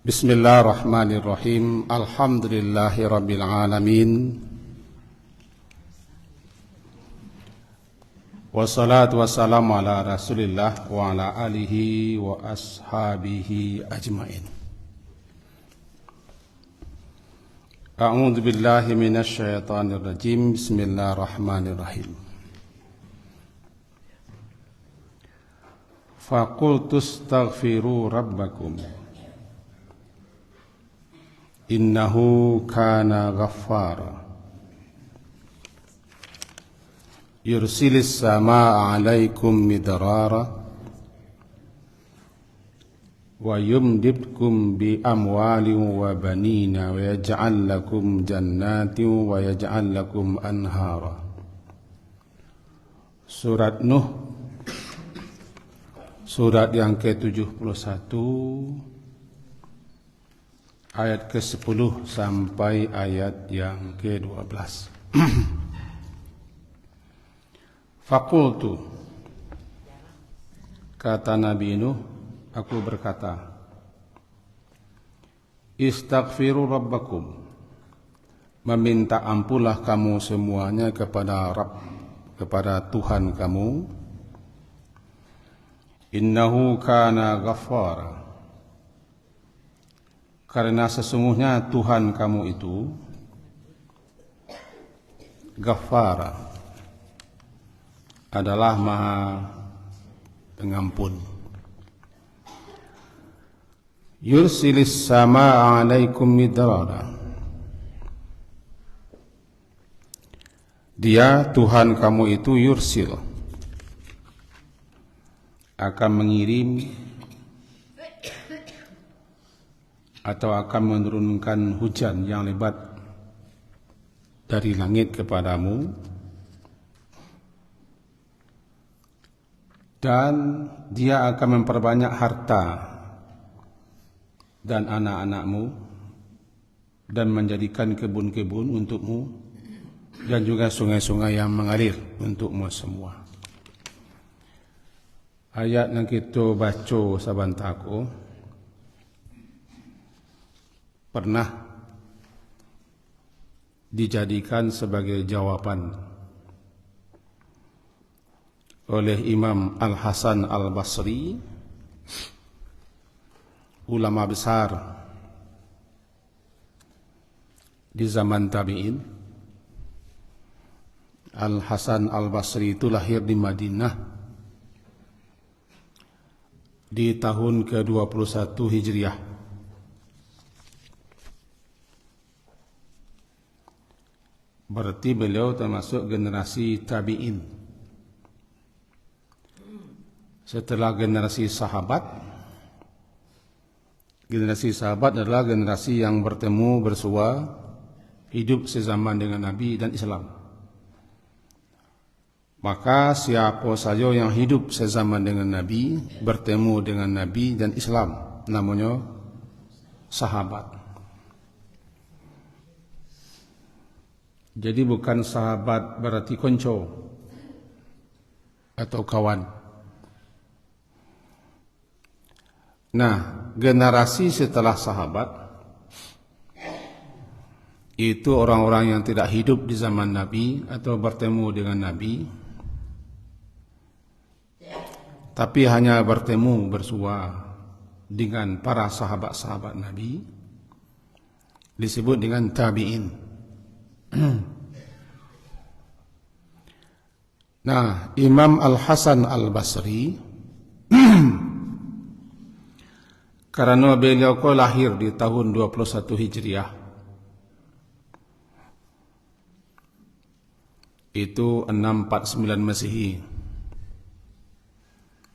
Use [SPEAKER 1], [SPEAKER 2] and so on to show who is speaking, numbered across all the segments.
[SPEAKER 1] Bismillahirrahmanirrahim. Alhamdulillahirabbil alamin. Wassalatu wassalamu ala Rasulillah wa ala alihi wa ashabihi ajmain. A'udzu billahi minasy syaithanir rajim. Bismillahirrahmanirrahim. Faqultu astaghfiru rabbakum innahu kana ghaffara yursilis samaa 'alaikum midrara wa yumdidkum bi amwalin wa banina wa yaj'al lakum jannatin wa yaj'al lakum anhara. Surat Nuh, surat yang ke-71, ayat ke-10 sampai ayat yang ke-12. Faqultu, kata Nabi Nuh, aku berkata, istaghfiru rabbakum, meminta ampunlah kamu semuanya kepada Rabb, kepada Tuhan kamu. Innahu kana ghaffara, karena sesungguhnya Tuhan kamu itu Ghaffara, adalah Maha Pengampun. Yursilis samaa 'alaikum midrara, Dia Tuhan kamu itu yursil, akan mengirim atau akan menurunkan hujan yang lebat dari langit kepadamu, dan Dia akan memperbanyak harta dan anak-anakmu, dan menjadikan kebun-kebun untukmu, dan juga sungai-sungai yang mengalir untukmu semua. Ayat yang kita baca sabantaku pernah dijadikan sebagai jawaban oleh Imam Al-Hasan Al-Basri, ulama besar di zaman tabi'in. Al-Hasan Al-Basri itu lahir di Madinah di tahun ke-21 Hijriah. Berarti beliau termasuk generasi tabi'in. Setelah generasi sahabat adalah generasi yang bertemu, bersua, hidup sezaman dengan Nabi dan Islam. Maka siapa saja yang hidup sezaman dengan Nabi, bertemu dengan Nabi dan Islam, namanya sahabat. Jadi bukan sahabat berarti konco atau kawan. Nah, generasi setelah sahabat itu orang-orang yang tidak hidup di zaman Nabi atau bertemu dengan Nabi, tapi hanya bertemu, bersua dengan para sahabat-sahabat Nabi, disebut dengan tabi'in. Nah, Imam Al-Hasan Al-Basri karena beliau lahir di tahun 21 Hijriah, itu 649 Masehi.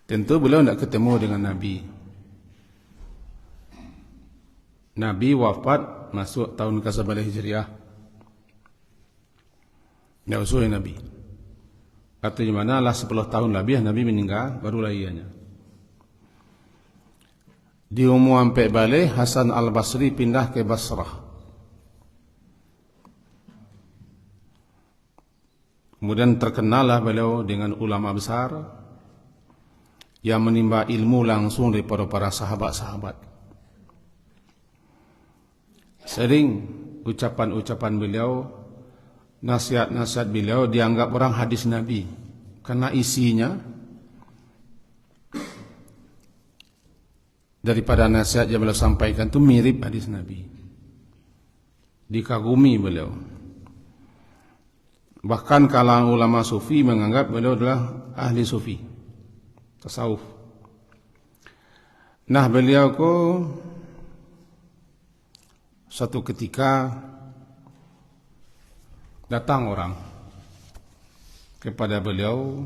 [SPEAKER 1] Tentu beliau tidak ketemu dengan Nabi. Nabi wafat masuk tahun ke-11 Hijriah. Tidak usul Nabi. Artinya mana lah 10 tahun lebih Nabi meninggal, barulah ianya. Di umur sampai balik, Hasan Al-Basri pindah ke Basrah. Kemudian terkenallah beliau dengan ulama besar yang menimba ilmu langsung daripada para sahabat-sahabat. Sering ucapan-ucapan beliau, nasihat-nasihat beliau dianggap orang hadis Nabi karena isinya daripada nasihat yang beliau sampaikan itu mirip hadis Nabi. Dikagumi beliau. Bahkan kalangan ulama sufi menganggap beliau adalah ahli sufi, tasawuf. Nah, beliau suatu ketika datang orang kepada beliau.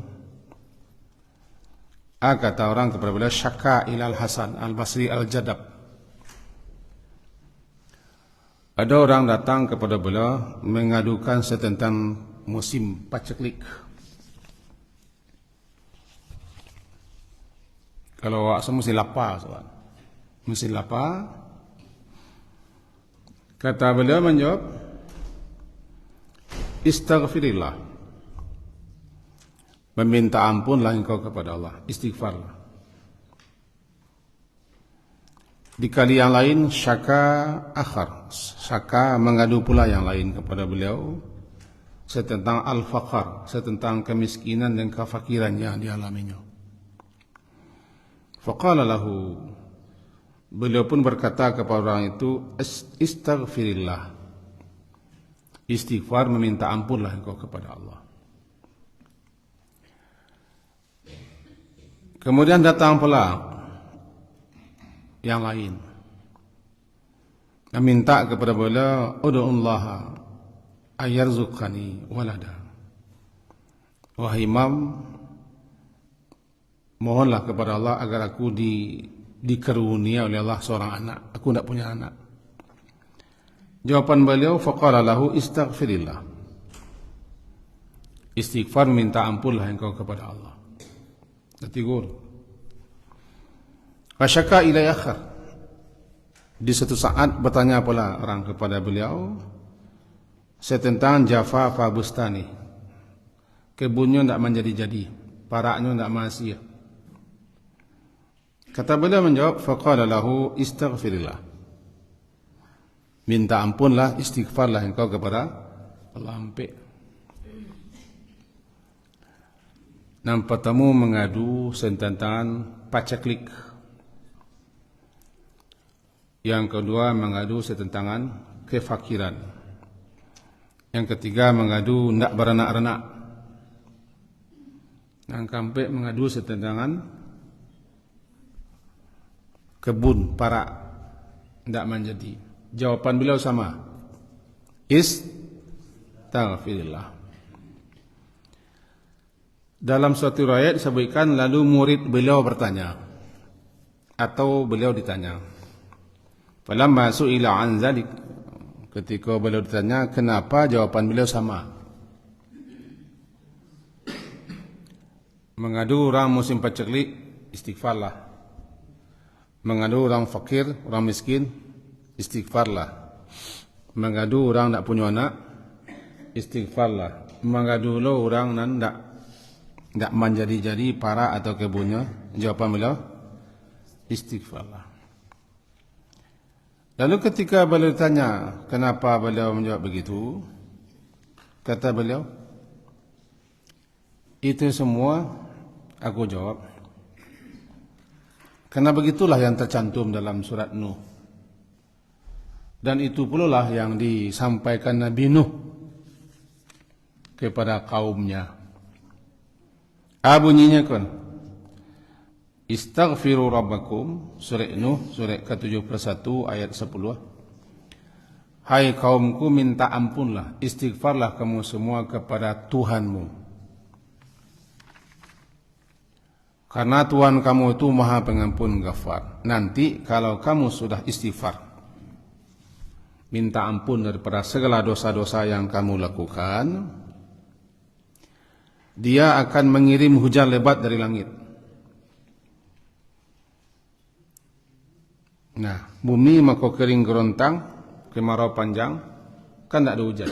[SPEAKER 1] Kata orang kepada beliau, syaka ilal Hasan al-Basri al-Jadab. Ada orang datang kepada beliau mengadukan tentang musim paceklik. Kalau awak mesti lapar, sobat. Mesti lapar. Kata beliau menjawab, istaghfirillah. Meminta ampunlah engkau kepada Allah, istighfarlah. Di kali yang lain syaka akhar, syaka mengadu pula yang lain kepada beliau tentang al-faqar, tentang kemiskinan dan kefakiran yang dialaminya. Faqala lahu, beliau pun berkata kepada orang itu, istaghfirillah. Istighfar, meminta ampunlah engkau kepada Allah. Kemudian datang pula yang lain, meminta kepada beliau, ud'ullaha ayarzuqani walada. Wahai imam, mohonlah kepada Allah agar aku dikarunia oleh Allah seorang anak. Aku tidak punya anak. Jawaban beliau, faqala lahu istaghfirillah. Istighfar, minta ampunlah engkau kepada Allah. Tegur. Fasyaka ilai akhar. Di suatu saat bertanya pula orang kepada beliau tentang Jafafa Bustani. Kebunnya tidak menjadi-jadi, paraknya tidak masih. Kata beliau menjawab, faqala lahu istaghfirillah. Minta ampunlah, istighfarlah engkau kepada Allah. Nampak temu mengadu tentang paceklik. Yang kedua mengadu tentang kefakiran. Yang ketiga mengadu ndak beranak-anak. Yang keempat mengadu tentang kebun parak ndak menjadi. Jawaban beliau sama. Istaghfirillah. Dalam suatu riwayat disebutkan lalu murid beliau bertanya atau beliau ditanya. Falamma su'ila an zalik, ketika beliau ditanya kenapa, jawaban beliau sama. Mengadu orang musim paceklik, istighfarlah. Mengadu orang fakir, orang miskin, istighfarlah. Mengadu orang tak punya anak, istighfarlah. Mengadu lo orang nan tak menjadi-jadi para atau kebunnya, jawaban beliau istighfarlah. Lalu ketika beliau tanya kenapa beliau menjawab begitu, kata beliau, itu semua aku jawab karena begitulah yang tercantum dalam surat Nuh, dan itu pula lah yang disampaikan Nabi Nuh kepada kaumnya. Bunyinya kan, istaghfiru rabbakum, surah Nuh, surah ke-71 ayat 10. Hai kaumku, minta ampunlah, istighfarlah kamu semua kepada Tuhanmu. Karena Tuhan kamu itu Maha Pengampun Ghafar. Nanti kalau kamu sudah istighfar, minta ampun daripada segala dosa-dosa yang kamu lakukan, Dia akan mengirim hujan lebat dari langit. Nah, bumi maka kering gerontang, kemarau panjang, kan tak ada hujan.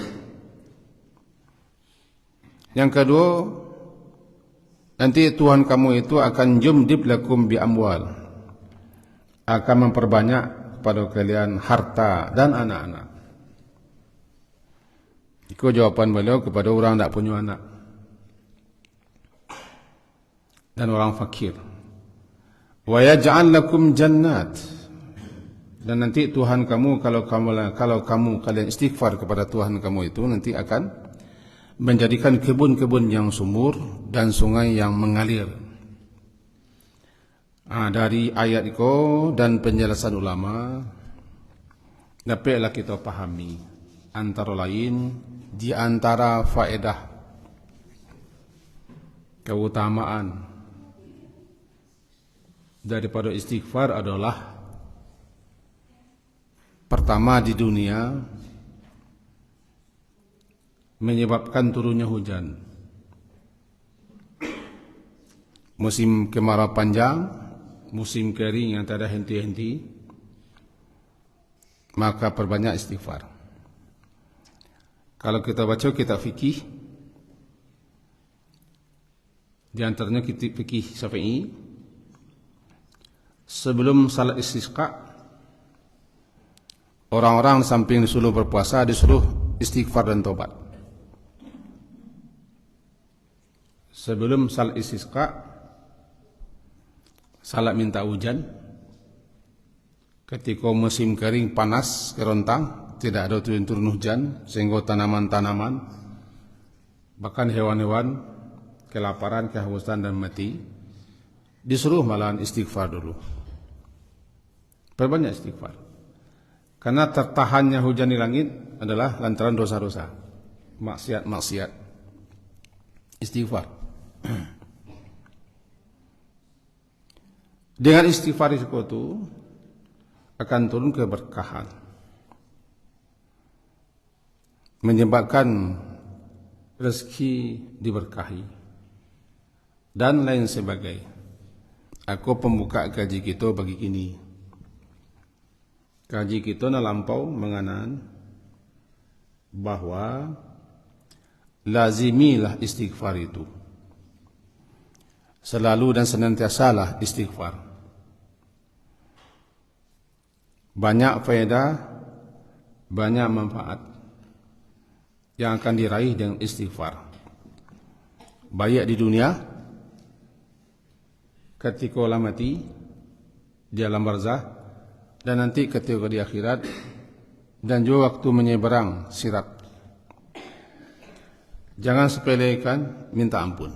[SPEAKER 1] Yang kedua, nanti Tuhan kamu itu akan jumdib lakum bi amwal, akan memperbanyak kepada kalian harta dan anak-anak. Itu jawaban beliau kepada orang tak punya anak dan orang fakir. Wa yaj'al lakum jannat, dan nanti Tuhan kamu kalau kalian istighfar kepada Tuhan kamu itu nanti akan menjadikan kebun-kebun yang subur dan sungai yang mengalir. Dari ayat itu dan penjelasan ulama dapatlah kita pahami antara lain di antara faedah keutamaan daripada istighfar adalah pertama, di dunia menyebabkan turunnya hujan. Musim kemarau panjang, musim kering yang tak ada henti-henti, maka perbanyak istighfar. Kalau kita baca kitab fikih, di antaranya kitab fikih Syafi'i, sebelum salat istisqa, orang-orang samping disuruh berpuasa, disuruh istighfar dan taubat. Sebelum salat istisqa, salat minta hujan, ketika musim kering panas kerontang, tidak ada turun hujan, sehingga tanaman-tanaman bahkan hewan-hewan kelaparan, kehausan dan mati, disuruh malahan istighfar dulu. Perbanyak istighfar. Karena tertahannya hujan di langit adalah lantaran dosa-dosa, maksiat-maksiat. Istighfar. Dengan istighfar itu akan turun keberkahan, menyebabkan rezeki diberkahi dan lain sebagainya. Aku pembuka kaji kita bagi ini. Kaji kita lampau menganan bahwa lazimilah istighfar itu. Selalu dan senantiasalah istighfar. Banyak faedah, banyak manfaat yang akan diraih dengan istighfar. Baik di dunia, ketika orang mati di alam barzah, dan nanti ketika di akhirat, dan juga waktu menyeberang sirat. Jangan sepelekan minta ampun.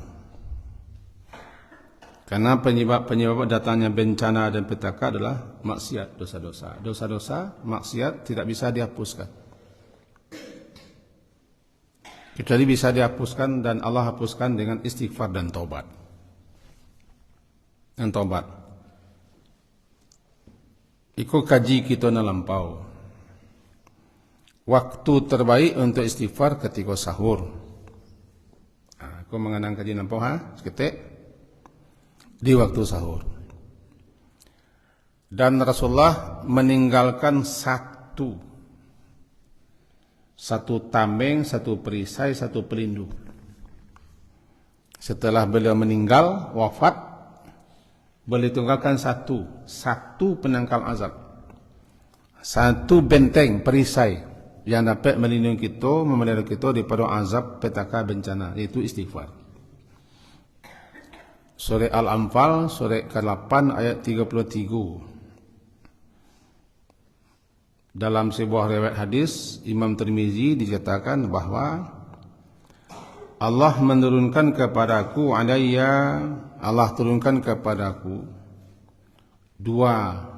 [SPEAKER 1] Karena penyebab datangnya bencana dan petaka adalah maksiat, dosa-dosa. Dosa-dosa, maksiat tidak bisa dihapuskan. Kecuali bisa dihapuskan dan Allah hapuskan dengan istighfar dan taubat. Dan taubat. Ikut kaji kita lampau. Waktu terbaik untuk istighfar ketika sahur. Aku mengenang kaji lampau seketik di waktu sahur. Dan Rasulullah meninggalkan satu tameng, satu perisai, satu pelindung. Setelah beliau meninggal, wafat, boleh tinggalkan satu penangkal azab, satu benteng perisai yang dapat melindungi kita, memelihara kita daripada azab petaka bencana, yaitu istighfar. Surah Al-Anfal, surah ke-8 ayat 33. Dalam sebuah riwayat hadis Imam Tirmizi dikatakan bahwa Allah menurunkan kepadaku Allah turunkan kepadaku dua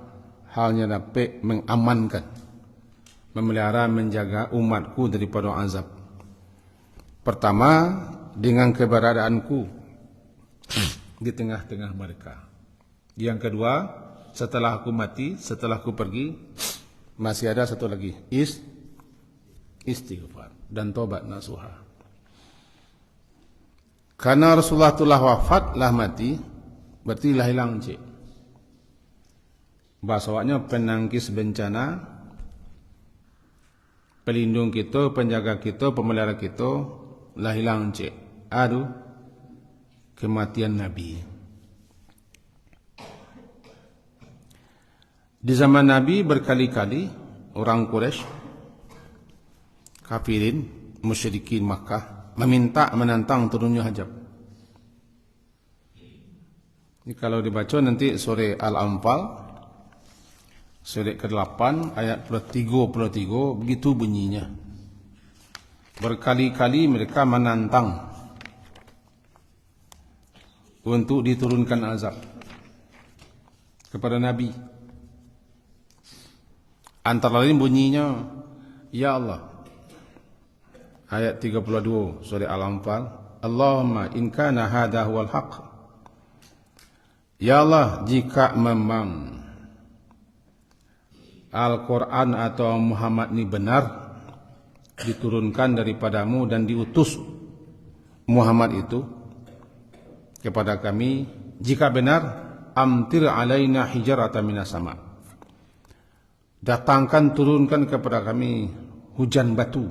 [SPEAKER 1] hal yang dapat mengamankan, memelihara, menjaga umatku daripada azab. Pertama, dengan keberadaanku di tengah-tengah mereka. Yang kedua, setelah aku mati, setelah aku pergi, masih ada satu lagi, istighfar dan tobat nasuha. Karena Rasulullah telah wafat, lah mati, berarti lah hilang cik. Bahasanya penangkis bencana, pelindung kita, penjaga kita, pemelihara kita, lah hilang cik. Aduh, kematian Nabi. Di zaman Nabi berkali-kali orang Quraisy, kafirin, musyrikin Makkah meminta menantang turunnya hijab. Ini kalau dibaca nanti sore Al-Anfal surat ke-8 ayat 33 begitu bunyinya. Berkali-kali mereka menantang untuk diturunkan azab kepada Nabi. Antara lain bunyinya, ya Allah, ayat 32 surah Al-Anfal, Allahumma in kana hadha huwal haqq. Ya Allah, jika memang Al-Quran atau Muhammad ini benar diturunkan daripadamu dan diutus Muhammad itu kepada kami, jika benar, amtir alaina hijaratan minas sama. Datangkan, turunkan kepada kami hujan batu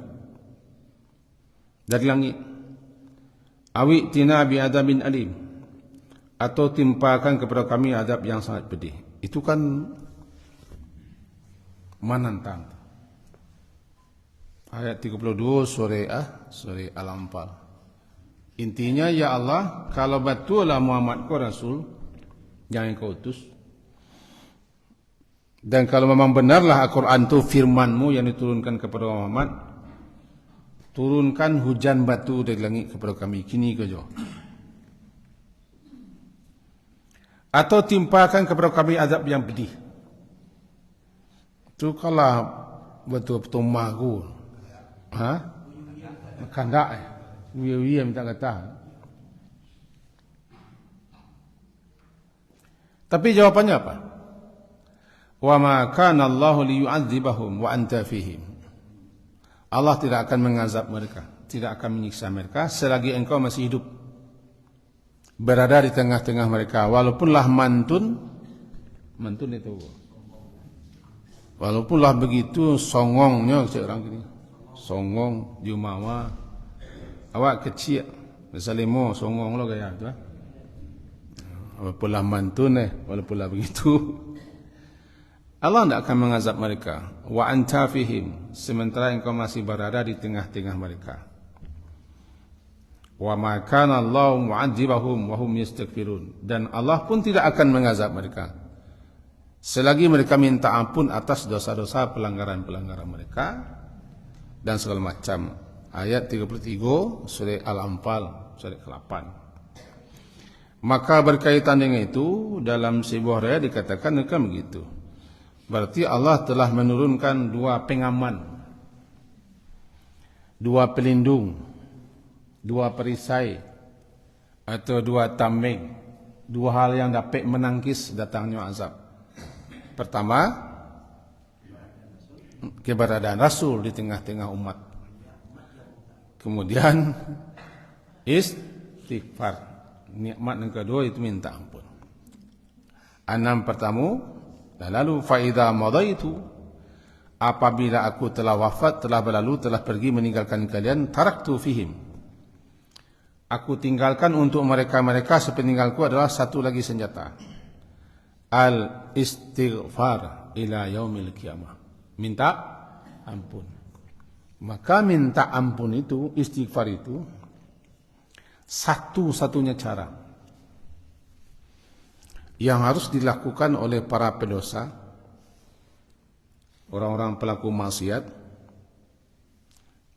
[SPEAKER 1] dari langit. Awi tina bi adabin alim, atau timpakan kepada kami azab yang sangat pedih. Itu kan menantang. Ayat 32 surah Al-Anfal. Intinya, ya Allah, kalau betul Muhammad kau Rasul yang kau utus, dan kalau memang benarlah Al-Quran itu firman-Mu yang diturunkan kepada Muhammad, turunkan hujan batu dari langit kepada kami, kini kejo. Atau timpakan kepada kami azab yang pedih. Itu kalau betul-betul mahu, kandak, wiya minta kata. Tapi jawabannya apa? Wa ma kana Allahu liyu'adzibahum wa anta fihim. Allah tidak akan mengazab mereka, tidak akan menyiksa mereka selagi engkau masih hidup, berada di tengah-tengah mereka, walaupunlah mantun itu, walaupunlah begitu songongnya orang gini, songong jumawa, awak kecil, misalnya songong lo gaya tu, walaupunlah mantun walaupunlah begitu. Allah tidak akan mengazab mereka. Wa anta fihim, sementara engkau masih berada di tengah-tengah mereka. Wa ma kana Allahu mu'adzibahum wa hum yastaghfirun, dan Allah pun tidak akan mengazab mereka selagi mereka minta ampun atas dosa-dosa pelanggaran-pelanggaran mereka dan segala macam. Ayat 33 surah Al-Anfal surah ke-8. Maka berkaitan dengan itu dalam sebuah riwayat dikatakan begitu. Berarti Allah telah menurunkan dua pengaman, dua pelindung, dua perisai, atau dua tameng, dua hal yang dapat menangkis datangnya azab. Pertama, keberadaan Rasul di tengah-tengah umat. Kemudian istighfar. Nikmat yang kedua itu minta ampun. 6 pertama. Dan lalu faida madaitu, apabila aku telah wafat, telah berlalu, telah pergi meninggalkan kalian, taraktu fihim, aku tinggalkan untuk mereka-mereka sepeninggalku adalah satu lagi senjata, al istighfar ila yaumil qiyamah, minta ampun. Maka minta ampun itu, istighfar itu satu-satunya cara yang harus dilakukan oleh para pendosa, orang-orang pelaku maksiat,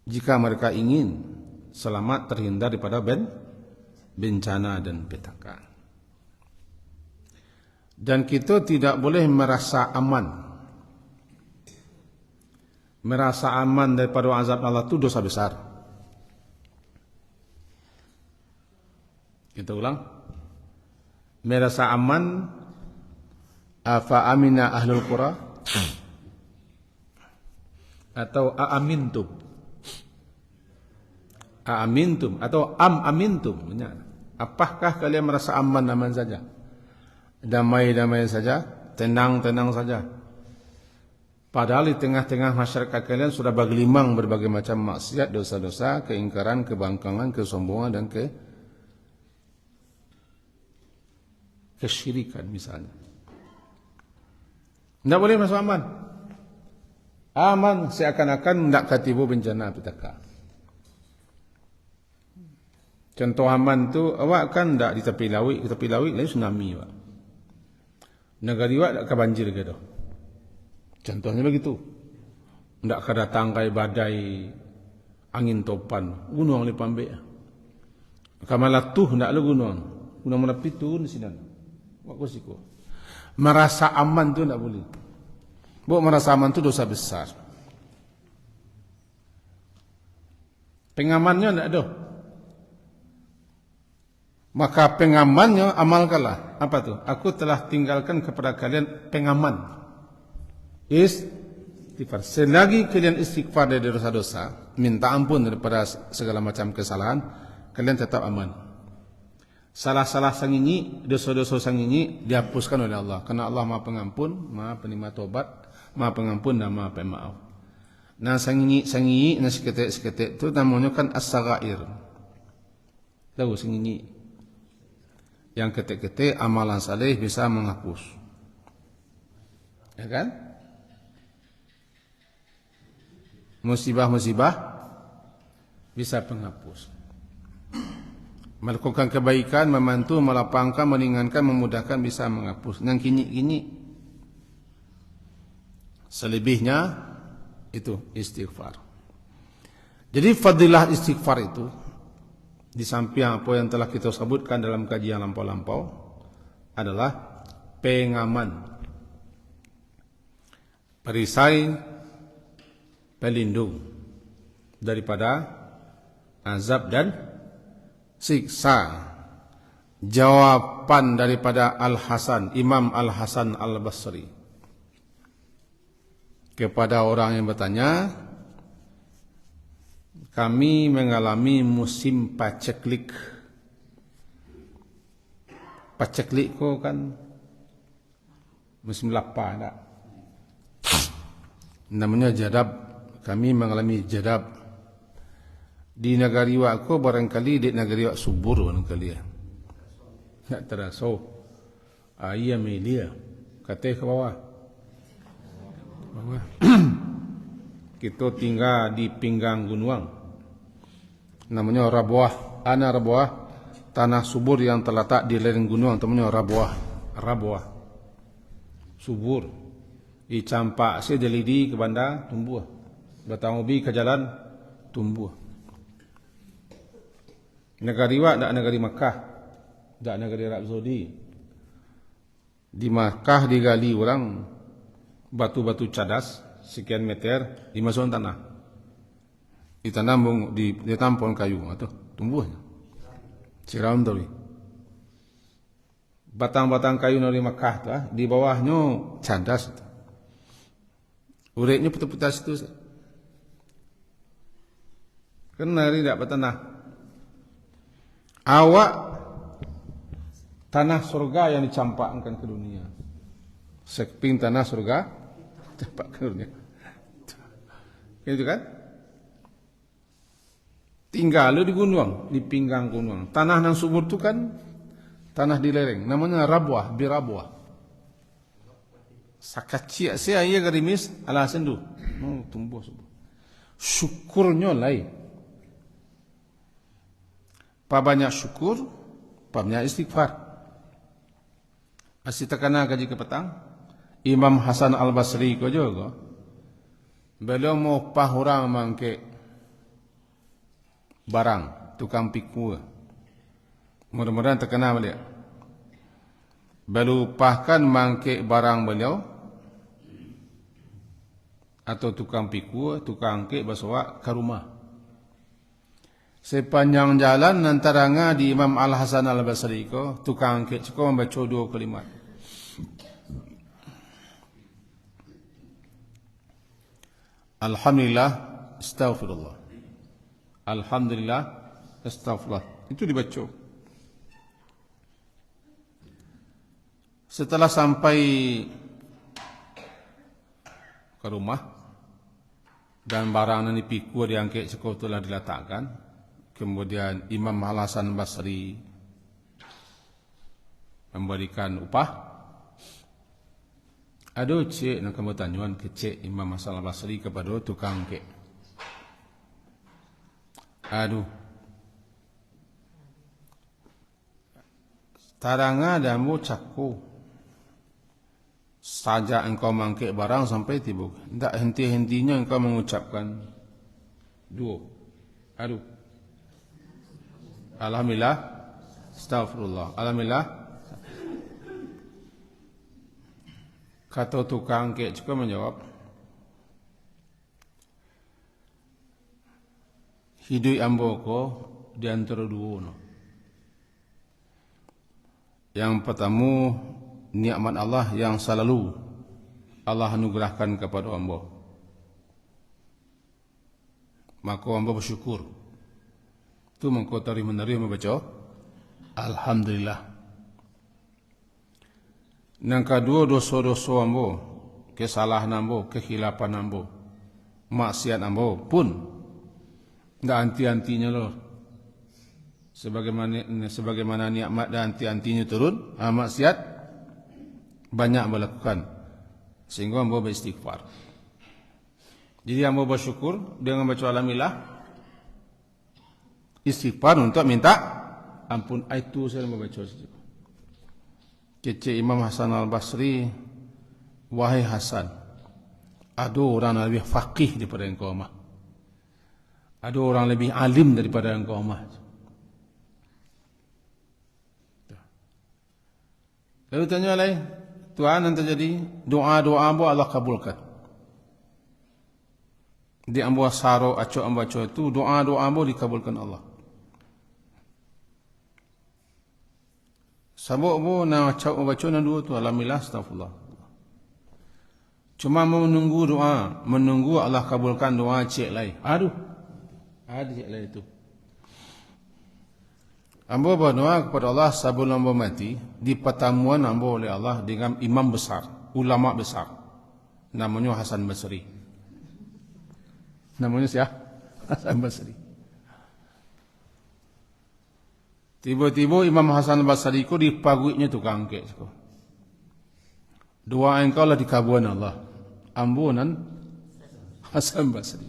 [SPEAKER 1] jika mereka ingin selamat terhindar daripada bencana dan petaka. Dan kita tidak boleh merasa aman. Merasa aman daripada azab Allah itu dosa besar. Kita ulang. Merasa aman, afa amina ahlul qura, atau aamintum, atau amintum. Apakah kalian merasa aman saja, damai saja, tenang saja? Padahal di tengah-tengah masyarakat kalian sudah bergelimang berbagai macam maksiat, dosa-dosa, keingkaran, kebangkangan, kesombongan, dan kesyirikan misalnya. Tidak boleh masuk aman. Aman seakan-akan tidak katibu bencana petaka. Contoh aman tu awak kan tidak di tepi laut lain tsunami awak. Negara awak tak banjir ke dah. Contohnya begitu. Tidak akan datang kayak badai angin topan, gunung le pambek. Kamalah tuh tidak le gunung Merapi turun di sini. Wak siko. Merasa aman tu tidak boleh. Merasa aman tu dosa besar. Pengamannya tidak ada. Maka pengamannya amalkanlah. Apa tu? Aku telah tinggalkan kepada kalian pengaman. Istighfar. Selagi kalian istighfar dari dosa-dosa, minta ampun daripada segala macam kesalahan, kalian tetap aman. Salah-salah sang ini, dosa-dosa sang ini dihapuskan oleh Allah. Karena Allah Maha Pengampun, Maha Penerima Taubat, Maha Pengampun dan Maha Pemaaf. Nah sang ini nah seketik itu namanya kan as-saghair. Tahu sang ini? Yang ketik-ketik amalan saleh bisa menghapus. Ya kan? Musibah-musibah bisa penghapus. Melakukan kebaikan, membantu, melapangkan, meringankan, memudahkan, bisa menghapus. Yang kini selebihnya itu istighfar. Jadi fadilah istighfar itu di samping apa yang telah kita sebutkan dalam kajian lampau-lampau adalah pengaman, perisai, pelindung daripada azab dan siksa. Jawaban daripada Al-Hasan, Imam Al-Hasan Al-Basri kepada orang yang bertanya, kami mengalami musim paceklik. Paceklik kok kan musim lapar tak? Namanya jadab. Kami mengalami jadab. Di negara awak ko barangkali di negara awak subur barangkali ya. Tak terasa. Iya media. Kata ke bawah. Kita tinggal di pinggang gunung. Namanya Rabuah. Ana Rabuah, tanah subur yang terletak di lereng gunung, namanya Rabuah. Subur. Dicampak si delidi ke bandar tumbuh. Datang ubi ke jalan tumbuh. Negara iwak tak negara Makkah, tak negara Arab Saudi. Di Makkah digali orang batu-batu cadas sekian meter dimasukkan tanah. Ditanam ditampon kayu atau tumbuhnya. Siram tu. Batang-batang kayu dari Makkah tu, di bawahnya cadas. Ureknya putar-putar situ. Kena tidak bertanah. Awak tanah surga yang dicampakkan ke dunia. Sekeping tanah surga campak ke dunia. Gitu kan? Tinggal di gunung, di pinggang gunung. Tanah yang subur itu kan tanah di lereng. Namanya Rabuah, Birabuah. Sakacik saya ia gerimis ala sendu. Tumbuh subur. Syukurnya lain. Pak banyak syukur, pak banyak istighfar. Masih terkena gaji ke petang. Imam Hasan Al-Basri ko juga. Beliau mau pahurang mangke barang, tukang pikul. Mudah-mudahan terkena beliau. Beliau pahkan mangke barang beliau. Atau tukang pikul, tukang kek basawa ke rumah. Sepanjang jalan antaranya di Imam Al-Hasan Al-Basri ko, tukang kek cukup membaca 2 kalimat. Alhamdulillah, astaghfirullah. Alhamdulillah, astaghfirullah. Itu dibaca. Setelah sampai ke rumah dan barang yang dipikul diangkat cukup telah diletakkan, kemudian Imam Al-Hasan Basri memberikan upah. Aduh cik nak kamu tanyuan ke cik Imam Hasan al-Basri kepada tukang kek. Aduh. Taranga damu caku. Saja engkau mangkek barang sampai tiba. Tak henti-hentinya engkau mengucapkan dua. Aduh. Alhamdulillah. Astaghfirullah. Alhamdulillah. Kata tukang kek juga menjawab, hidup ambo ko di antara dua. Yang pertama, nikmat Allah yang selalu Allah anugerahkan kepada ambo. Maka ambo bersyukur. Itu mengkotari menerima baca Alhamdulillah. Yang kedua, dosa-dosa ambo, kesalahan ambo, kehilapan ambo, maksiat ambo pun tidak anti-antinya loh. Sebagaimana nikmat dan anti-antinya turun, maksiat banyak melakukan. Sehingga ambo beristighfar. Jadi ambo bersyukur dengan baca Alhamdulillah, istighfar untuk minta ampun. Itu saya membaca saja. Kecik Imam Hasan al-Basri, wahai Hasan, ada orang lebih faqih daripada engkau mah. Ada orang lebih alim daripada engkau mah. Lalu tanya lagi, Tuhan nanti jadi doa-doa ambo Allah kabulkan. Di ambo saro aco ambo aco itu doa-doa ambo dikabulkan Allah. Sabuk bu nak baca na dua tu alhamdulillah astagfirullah. Cuma menunggu doa, menunggu Allah kabulkan doa cik lain. Aduh. Ada cik lain itu. Ambo berdoa kepada Allah sebelum ambo mati di pertemuan ambo oleh Allah dengan imam besar, ulama besar. Namanya Hasan Basri. Namanya siapa? Hasan Basri. Tiba-tiba Imam Hasan al-Basri ku dipagutnya tukang kek. Doa engkau lah dikabulkan Allah. Ambunan Hasan Basri.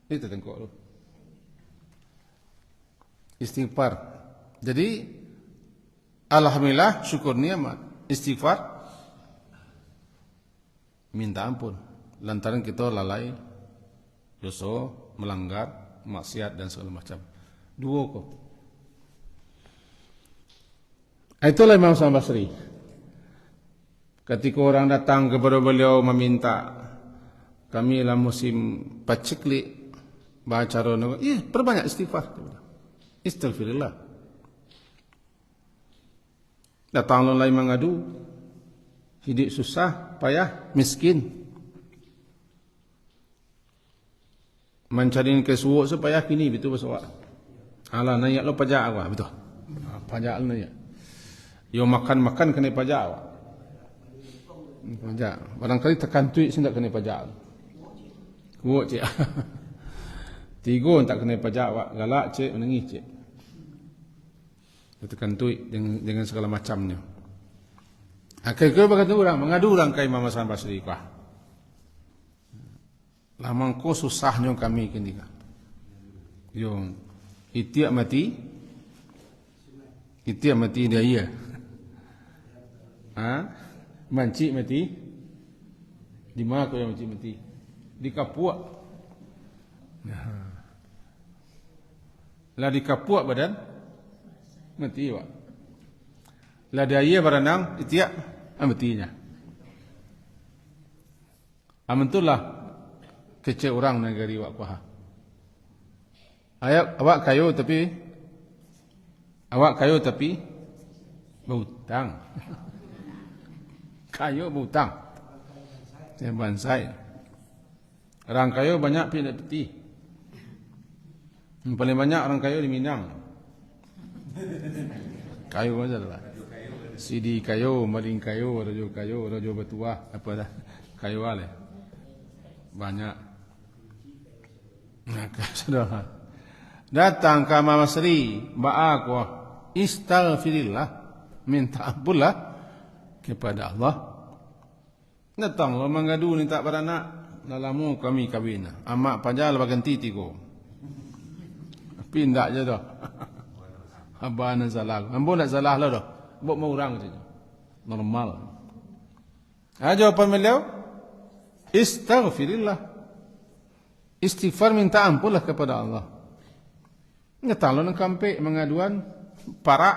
[SPEAKER 1] Itu tengok tu. Istighfar. Jadi alhamdulillah syukur nikmat. Istighfar minta ampun lantaran kita lalai, dosa, melanggar, maksiat dan segala macam. Dua kok. Itulah Imam Hasan Basri. Ketika orang datang kepada beliau meminta, kami dalam musim paceklik, baca rono, perbanyak istighfar. Istighfirillah. Datang orang lain mengadu, hidup susah, payah, miskin. Mencari kesuwak supaya kini betul betul. Alah naik lo pajak apa betul? Pajak lo naik. Yo makan kena pajak awak. Pajak. Barangkali tekan tweet sih tak kena pajak. Kuat cik. Tiga tak kena pajak awak. Galak cik, menangis cik. Tekan tweet dengan segala macamnya. Akhirnya berkata orang, mengadu orang ke Imam Hasan Basri kah. Lamangko susahnya kami kini kah. Yo itiak mati dia iya. Mancik mati. Di mana kau yang mancik mati? Di Kapuak. Lah di Kapuak badan mati wak. Lah dia iya berenang itiak matinya. Amantulah kecil orang negeri wak kuah. Awak kayu tapi berhutang. Kayu berhutang. Yang bansai. Orang kayu banyak pindah peti. Paling banyak orang kayu di Minang. Kayu macam lah. Sidi kayu, maling kayu, rojo bertuah, apa dah? Kayu ale. Banyak. Sudah. Datang ke Imam Basri, ba'aku istaghfirillah, minta ampunlah kepada Allah. Datang lo mengadu ni tak beranak. Lalamu kami kahwin. Amak panjal baganti tiko. Pindah je dah. Abah nak salah. Ambo nak salah lah dah. Buat mau orang saja. Normal. Jawapan beliau, istaghfirillah. Istighfar minta ampunlah kepada Allah. Datang lo nak kampek mengaduan parak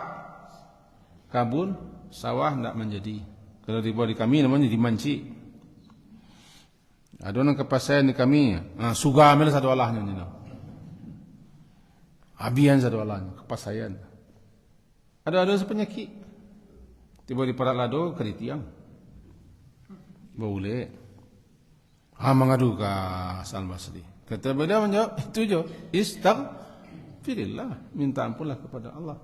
[SPEAKER 1] kabun sawah tak menjadi. Kalau dibuat di kami namanya dimanci. Ada orang kepasayan di kami, suga ambil satu Allahnya ni. Abian satu Allahnya, kepasayan. Ada sepenyakit. Tiba di parak lado keritiang. Boleh. Mengadu ke Hasan Basri. Kata beliau menjawab, itu je. Istaghfirillah. Minta ampunlah kepada Allah.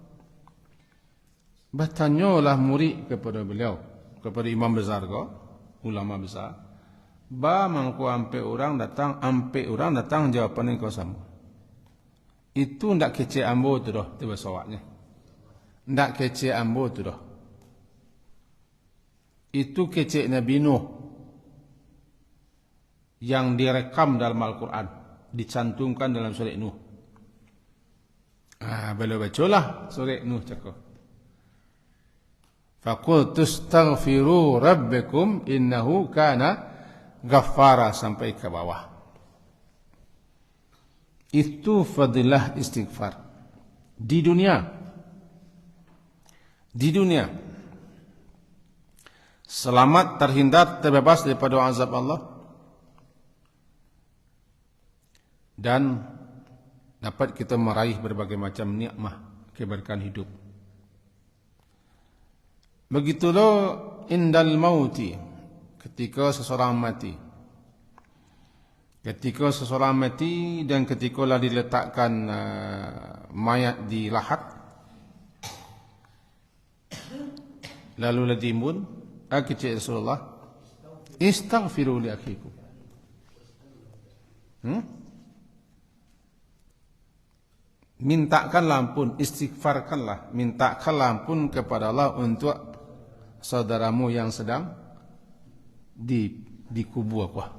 [SPEAKER 1] Bertanyalah murid kepada beliau, kepada imam besar ko, ulama besar. Mangku ampe orang datang jawapan kau sama. Itu ndak kece ambo tu dah, tiba sawaknya. Ndak kece ambo tu dah. Itu kece Nabi Nuh yang direkam dalam Al-Quran, dicantumkan dalam surah Nuh. Beliau bacalah surah Nuh cakap. Faqultu astaghfiru rabbakum innahu kana ghaffara sampai ke bawah. Itu fadilah istighfar di dunia. Di dunia selamat, terhindar, terbebas daripada azab Allah, dan dapat kita meraih berbagai macam nikmat keberkahan hidup. Begitulah indal mauti, ketika seseorang mati. Ketika seseorang mati dan ketikalah diletakkan mayat di lahat, lalu ladimun, kecil Rasulullah, istaghfiru li akhikum. Mintakanlah ampun, istighfarkanlah, mintakanlah ampun kepada Allah untuk saudaramu yang sedang dikubur apa?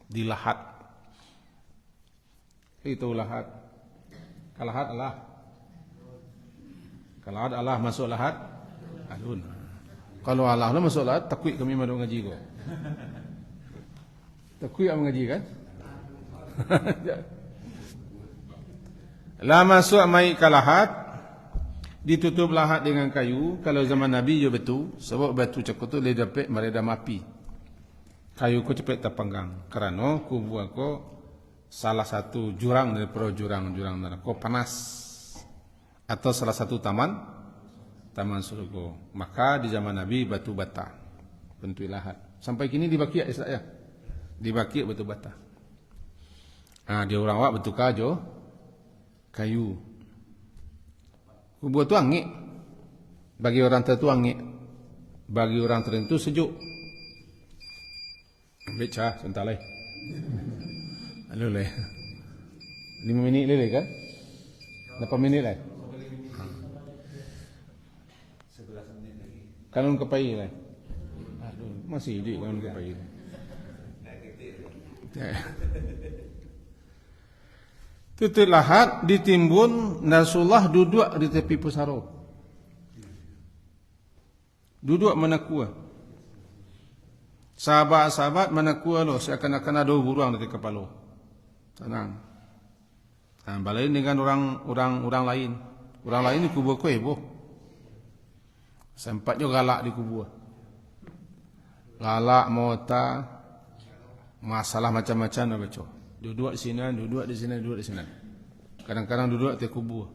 [SPEAKER 1] Di lahat. Itu lahat. Kalahat Allah. Kalahat Allah masuk lahat. Alun. Kalau Allah nak masuk lahat, takut kami madu ngaji ko. Takut am ngaji kan? Lah masuk mai kalahat, ditutup lahat dengan kayu. Kalau zaman Nabi je betul, sebab batu cakap tu dia dapat meredam api. Kayu ko cepat terpanggang. Kerana kubur ko salah satu jurang daripada jurang-jurang neraka panas, atau salah satu taman surga. Maka di zaman Nabi batu bata bentuk lahat. Sampai kini di Baqiah ya. Di Baqiah batu bata. Dia orang awak batu kajo kayu. Kubur tu angik. Bagi orang tertentu angik. Bagi orang tertentu sejuk. Ambil cah sebentar lagi. Leleh. 5 minit leleh kan? 8 minit lah. 11 minit lagi. Kanun kepai lah. Aduh, masih hidup kanun kepai. Tutup lahat ditimbun, Rasulullah duduk di tepi pusara. Duduk menakua. Sahabat-sahabat menakua lo, seakan-akan ada burung di kepala. Tenang. Balain dengan orang lain. Orang lain di kubur ko heboh. Sempatnya galak di kubur. Galak, mota, masalah macam-macam dah baca. Duduk di sini, duduk di sini, duduk di sini. Kadang-kadang duduk di kubur.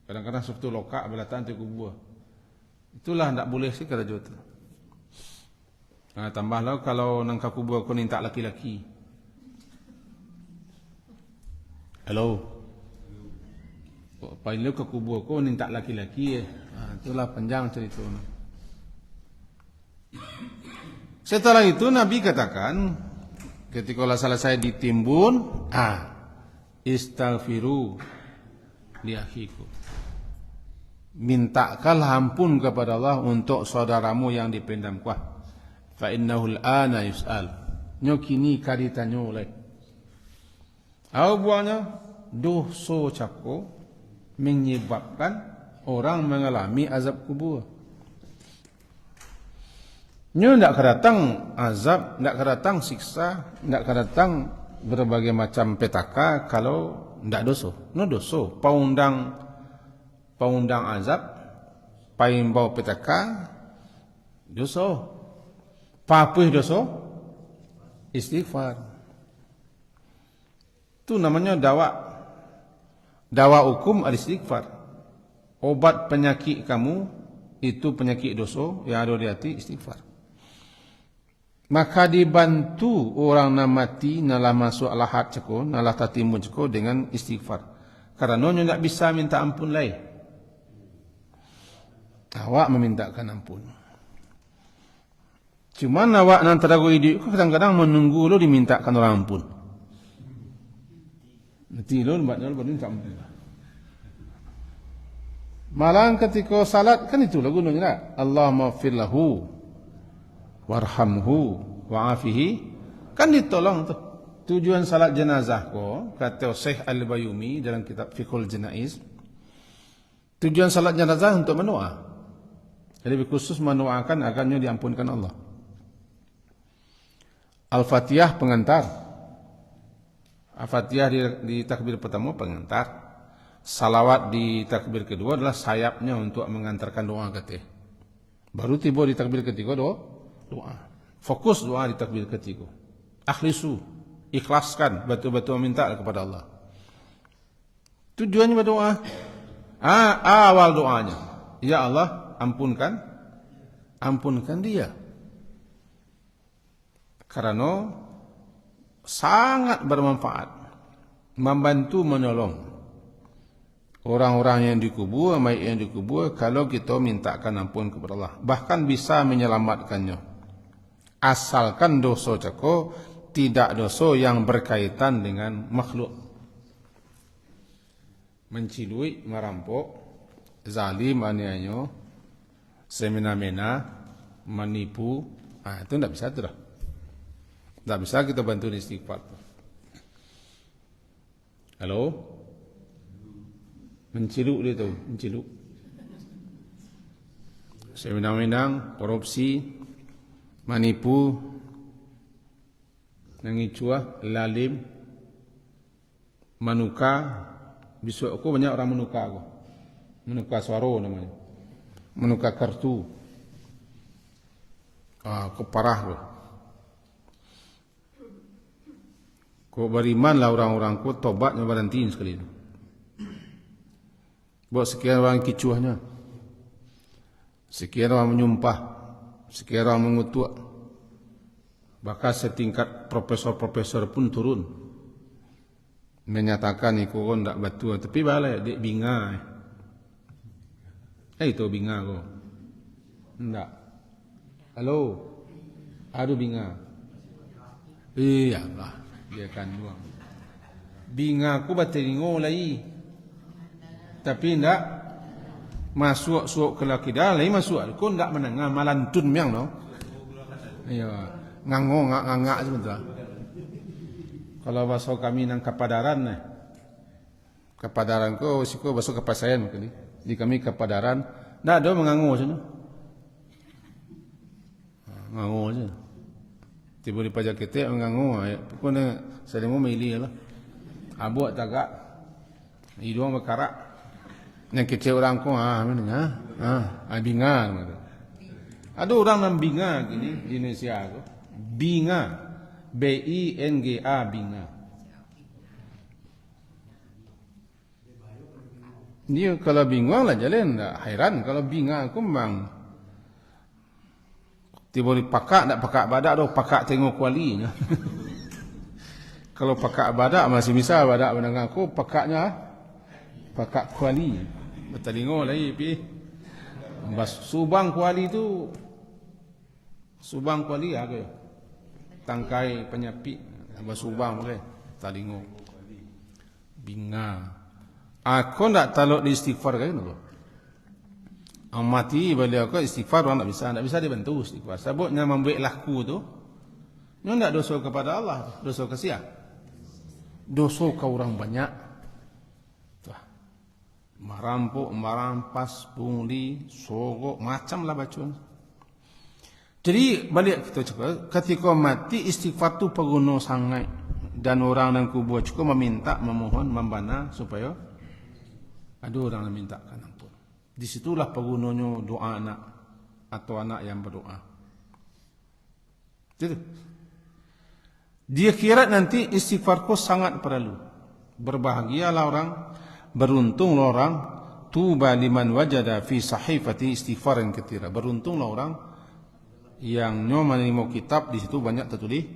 [SPEAKER 1] Kadang-kadang sabtu lokak belatan di kubur. Itulah tak boleh sih kata jota. Tambahlah kalau nang kubur ko minta laki-laki. Hello. Paling ke kubur ko minta laki-laki. Itulah panjang cerita. Setelah itu Nabi katakan, ketika selesai ditimbun, istaghfiru li akhikum. Mintakanlah ampun kepada Allah untuk saudaramu yang dipendam kuah. fa innahu al-ana yus'al. Nyo kini kali tanyo lai. Au buahnya dosa cako menyebabkan orang mengalami azab kubur. Nyo ndak kedatang azab, ndak kedatang siksa, ndak kedatang berbagai macam petaka kalau ndak dosa. No dosa, paundang azab, paimbau petaka, dosa. Papuh dosa, istighfar. Itu namanya dawa hukum al-istighfar. Obat penyakit kamu itu penyakit dosa yang ada di hati, istighfar. Maka dibantu orang nak mati nalah masuk lahat ceko, nalah tatimun ceko dengan istighfar. Karena nyo tak bisa minta ampun lai. Awak memintakan ampun. Cuma awak nan terago hidup kadang-kadang menunggu lo dimintakan orang ampun. Nanti lo baru minta ampun. Malang ketika salat kan itu lagu gunanya. Allahumma ighfir lahu warhamhu wa'afihi, kan ditolong tuh. Tujuan salat jenazah ko kata Syekh Al-Bayumi dalam kitab Fiqhul Janaiz, tujuan salat jenazah untuk mendoa. Jadi khusus mendoakan agarnya diampunkan Allah. Al-Fatihah pengantar. Al-Fatihah di takbir pertama pengantar. Salawat di takbir kedua adalah sayapnya untuk mengantarkan doa ketiga. Baru tiba di takbir ketiga doa. Fokus doa di takbir ketiga. Akhlisu, ikhlaskan, betul-betul minta kepada Allah. Tujuannya berdoa. Awal doanya, ya Allah, ampunkan dia. Karena sangat bermanfaat, membantu menolong orang-orang yang dikubur, mayit yang dikubur, kalau kita mintakan ampun kepada Allah. Bahkan bisa menyelamatkannya. Asalkan dosa cako tidak dosa yang berkaitan dengan makhluk. Mencilui, merampok, zalim, aniaya, semena-mena, menipu, itu tidak bisa tu dah. Tak bisa kita bantu istighfar. Halo? Menciluk dia tu, menciluk. Semenang-menang, korupsi, manipu, nangicuah, lalim, manuka. Besok aku banyak orang menuka aku. Menuka suara namanya. Menuka kartu. Aku parah loh. Kau beriman lah orang-orang ku tobatnya berhentiin sekali itu. Buat sekian orang kicuahnya. Sekian orang menyumpah. Sekian orang mengutuk. Bahkan setingkat profesor-profesor pun turun. Menyatakan iku kon tak betul. Tapi balai dek binga. Itu binga ko. Enggak. Halo. Aduh binga. Iya lah. Dia kan doang. Binga ku batelingo lagi. Tapi enggak masuk ke laki dah lagi masuk. Ku enggak menengah malantun miang no. Iya. Ngangak sebentar. Kalau bahasa kami nang kapadaran nah. Kapadaran ko siko bahasa kepasayan kali. Di kami kapadaran ndak ada mengangu sana. Ngangu aja. Tiba di pajak kita mengangu ya. Pokoknya saya mau milih lah. Abu tagak. Hidung berkarak. Yang kecil orang ko mana binga. Ada orang yang binga gini di Indonesia ko. Binga. B-I-N-G-A binga. Dia kalau bingung lah jalan tak hairan kalau binga aku memang tiba di pakak tak pakak badak doh pakak tengok kualinya. Kalau pakak badak masih bisa badak mendengar aku pakaknya pakak kuali. Bertelingo lagi pi. Subang kuali tu Subang kuali aku. Tangkai penyapi Subang boleh talingo. Binga. Aku nak taluk di istighfar kan tu. Orang mati beliau ke istighfar orang tak bisa dibantu istighfar. Sebabnya membuat laku tu, dia tak dosa kepada Allah, dosa ke siapa? Dosa ke orang banyak. Tuh. Merampok, merampas, pungli, sogok, macamlah bacaan. Jadi balik kita cakap, ketika mati istighfar tu perguna sangat, dan orang yang kubur cukup meminta, memohon, membana supaya ada orang yang mintakan ampun. Di situlah pergunanya doa anak atau anak yang berdoa. Jadi dia kira nanti istighfarku sangat perlu. Berbahagialah orang, beruntunglah orang, tuba liman wajada fi sahifati istighfaran katira. Beruntunglah orang yang menerima kitab di situ banyak tertulis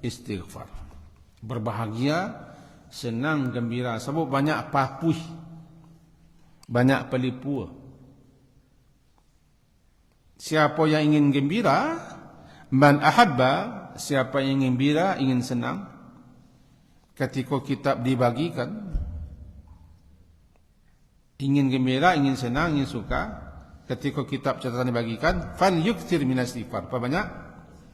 [SPEAKER 1] istighfar. Berbahagia, senang, gembira sebab banyak papuh, banyak pelipu. Siapa yang ingin gembira, man ahabba, siapa yang ingin gembira, ingin senang, ketika kitab dibagikan, ingin gembira, ingin senang, ingin suka, ketika kitab catatan dibagikan, fal yukthir min istighfar, banyak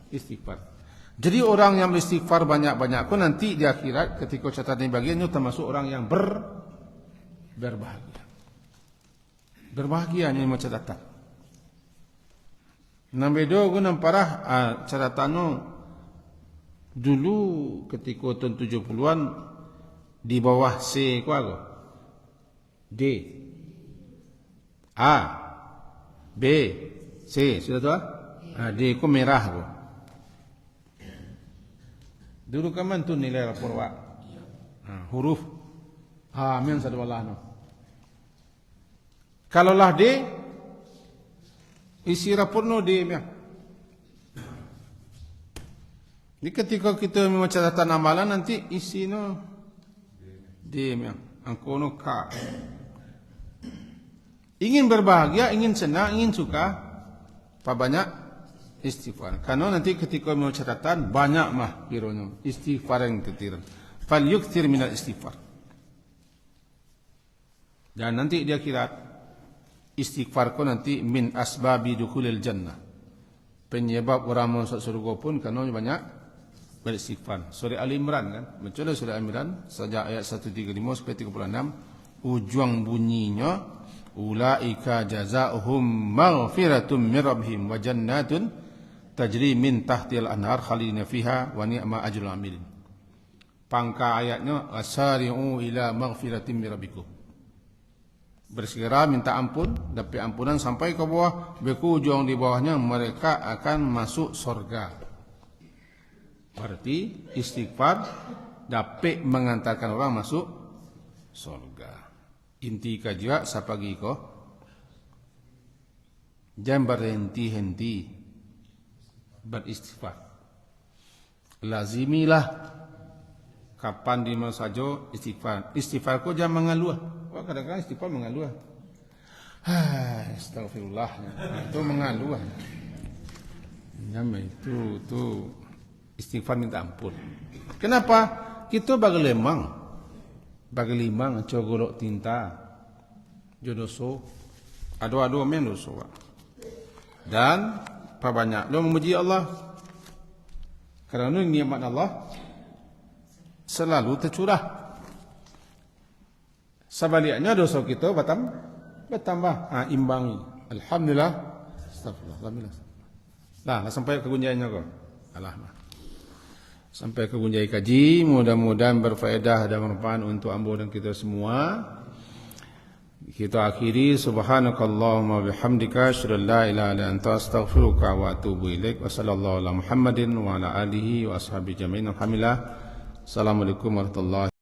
[SPEAKER 1] istighfar. Jadi orang yang beristighfar banyak-banyak pun nanti di akhirat ketika catatan dibagikan itu termasuk orang yang berbahagia. Berbahagianya macam catatan. Nambedo guna parah catatannya dulu ketika tahun 70-an di bawah C ku aku. D A B C sudah tahu? D ku merah aku. Dulu kaman tu nilai rapor wa. Huruf min sadu Allah no. Kalau lah D, isi raporno D. Jadi ketika kita membaca catatan amalan nanti isi no D. Angkono K. Ingin berbahagia, ingin senang, ingin suka, banyak istighfar. Karena nanti ketika membaca catatan banyak mah kiranya istighfar yang ketiran. Fal yukthir minal istighfar. Dan nanti dia kira istighfar ko nanti min asbabi dukhulil jannah. Penyebab orang masuk surga pun kerana banyak beristighfar. Surah Al Imran kan? Baca surah Al Imran sejak ayat 135 sampai 36, ujung bunyinya ulaika jazaohum maghfiratum min rabbihim wa jannatun tajri min tahtil anhar khalidina fiha wa ni'ma ajrul amilin. Pangka ayatnya asari'u ila maghfiratin min rabbikum. Bersegera minta ampun, dapat ampunan sampai ke bawah, berujung di bawahnya mereka akan masuk surga. Berarti istighfar dapat mengantarkan orang masuk surga. Inti kajian sapagi ko, jangan berhenti-henti beristighfar. Lazimilah kapan di mana saja istighfar. Istighfar ko jangan mengeluh. Wah, kadang-kadang istighfar mengeluh. Astagfirullah. Itu mengeluh. Nyamai itu istighfar minta ampun. Kenapa? Kita bagi lemang, cogolok tinta, jodoso, ado-ado men doso. Dan perbanyak lo memuji Allah. Kerana nikmat Allah selalu tercurah. Sebaliknya dosa kita bertambah. Imbangi. Alhamdulillah. Astagfirullah. Alhamdulillah. Lah sampai ke gunjainya kau. Alhamdulillah. Sampai ke gunjai kaji, mudah-mudahan berfaedah dan bermanfaat untuk ambo dan kita semua. Kita akhiri subhanakallahumma bihamdika asyhadu an la ilaha illa anta astaghfiruka wa atubu ilaik. Wa sallallahu ala Muhammadin wa ala alihi wa ashabihi jami'in. Alhamdulillah. Assalamualaikum warahmatullahi